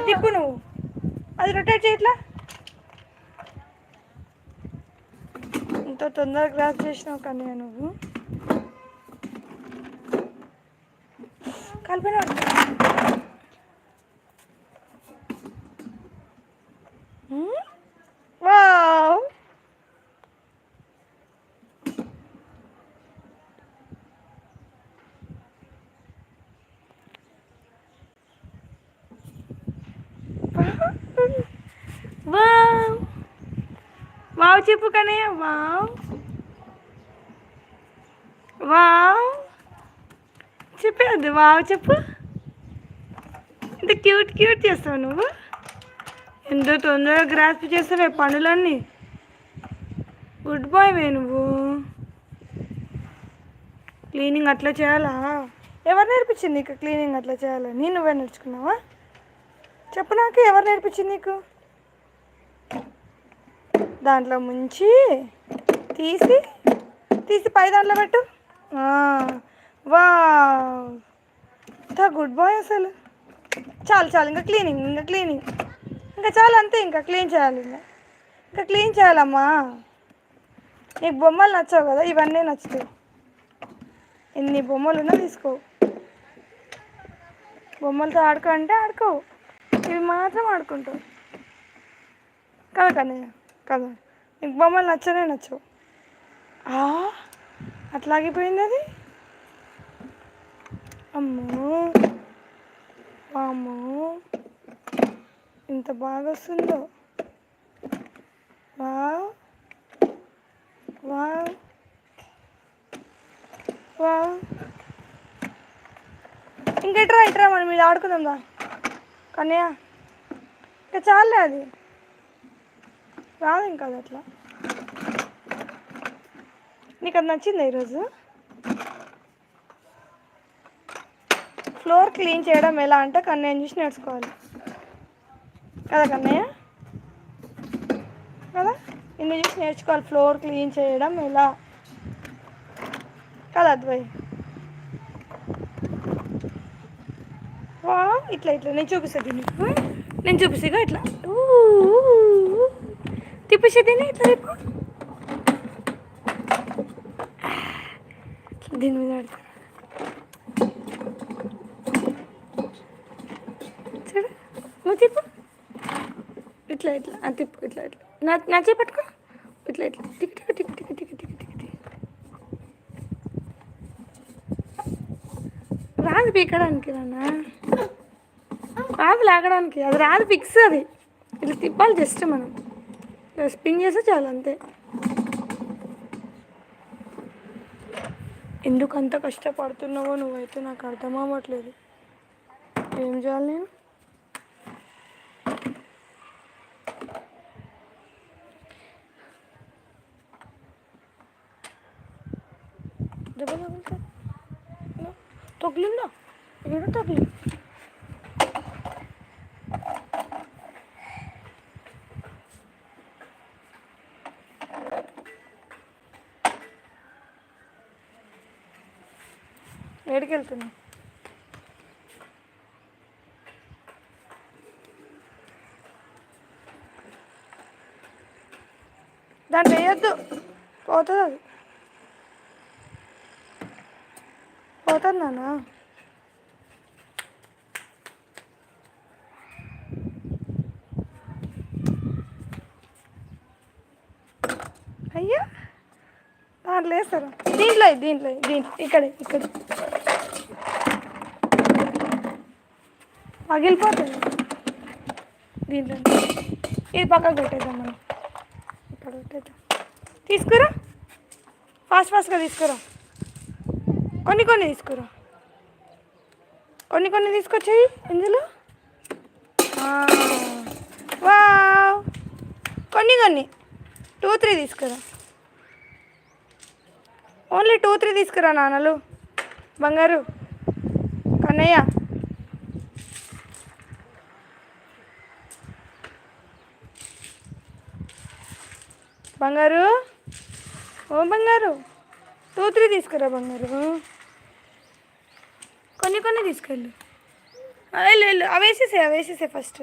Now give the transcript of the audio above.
తిప్పు నువ్వు, అది రొటేట్ చేయట్లా. ఇంత తొందరగా గ్రాస్ చేసినావు కానీ నువ్వు కలిపిన. వావ్ వావ్ వావ్ చెప్పు కానీ వావ్ వావ్ చెప్పేది. వావ్ చెప్పు. ఇంత క్యూట్ క్యూట్ చేస్తావు నువ్వు. ఎంతో తొందరగా గ్రాస్ప్ చేస్తావే పనులన్నీ. గుడ్ బాయ్ వే నువ్వు. క్లీనింగ్ అట్లా చేయాలా? ఎవరు నేర్పించింది నీకు క్లీనింగ్ అట్లా చేయాలని? నువ్వే నేర్చుకున్నావా? చెప్పు నాకు, ఎవరు నేర్పించింది నీకు? దాంట్లో ముంచి తీసి తీసి పై దాంట్లో పెట్టు. వా గుడ్ బాయ్ అసలు. చాలు చాలు, ఇంకా క్లీనింగ్, ఇంకా క్లీనింగ్, ఇంకా చాలు అంతే. ఇంకా క్లీన్ చేయాలి, ఇంకా క్లీన్ చేయాలమ్మా. నీకు బొమ్మలు నచ్చావు కదా, ఇవన్నీ నచ్చుతాయి. ఎన్ని బొమ్మలు ఉన్నా తీసుకో. బొమ్మలతో ఆడుకో అంటే ఆడుకోవు, ఇవి మాత్రం ఆడుకుంటావు కదా కన్నయ్య కదా. నీకు బొమ్మలు నచ్చనే నచ్చవు. అట్లాగిపోయింది అది. అమ్మో అమ్మో ఇంత బాగా వస్తుందో. Wow wow wow. ఇంకెట్రా ఇట్రా, మనం ఇది ఆడుకుందాందా కన్నయ్య. ఇంకా చాలే, అది రాదు ఇంకా అది అట్లా. నీకు అది నచ్చిందా ఈరోజు? ఫ్లోర్ క్లీన్ చేయడం ఎలా అంటే కన్నయ్యని చూసి నేర్చుకోవాలి కదా కన్నయ్య కదా. నిన్ను చూసి నేర్చుకోవాలి ఫ్లోర్ క్లీన్ చేయడం ఎలా కదా అద్వయ్. వా ఇట్లా ఇట్లా నేను చూపిస్తుంది నీకు, నేను చూపిస్తాగా ఇట్లా తిప్పేసేది ఇట్లా తిప్పు. దీని మీద ఆడతా చూడు, నువ్వు తిప్పు ఇట్లా ఇట్లా తిప్పు, ఇట్లా ఇట్లా నా చేపట్టుకో, ఇట్లా ఇట్లా tick tick tick tick tick tick tick tick. రాదు పీకడానికి నాన్న, రాదు లాగడానికి, అది రాదు ఫిక్స్. అది ఇట్లా తిప్పాలి జస్ట్, మనం స్పిన్ చేస్తే చాలు అంతే. ఎందుకు అంత కష్టపడుతున్నావో నువ్వైతే నాకు అర్థం అవ్వట్లేదు. ఏం చేయాలి నేను? దెబ్బ తగులుతా తగిలిందా? ఏదో తగిలి. ఏడికి వెళ్తున్నా? దాన్ని వేయొద్దు, పోతుంది అది, పోతుంది నాన్న. అయ్యా దాంట్లో వేస్తారు, దీంట్లో దీంట్లో దీంట్లో ఇక్కడ పగిలిపోతుంది దీంట్లో. ఇది పక్కకు పెట్టేద్దాం మనం, ఇక్కడ పెట్టేద్దాం. తీసుకురా, ఫాస్ట్గా తీసుకురా. కొన్ని తీసుకురా, కొన్ని తీసుకొచ్చాయి ఇందులో. వావ్, కొన్ని 2-3 తీసుకురా. ఓన్లీ 2-3 తీసుకురా నాన్నలు. బంగారు కన్నయ్య, బంగారు ఓ బంగారు 2-3 తీసుకురా బంగారు. కొన్ని తీసుకెళ్ళు. వెళ్ళు అవేసేసే ఫస్ట్.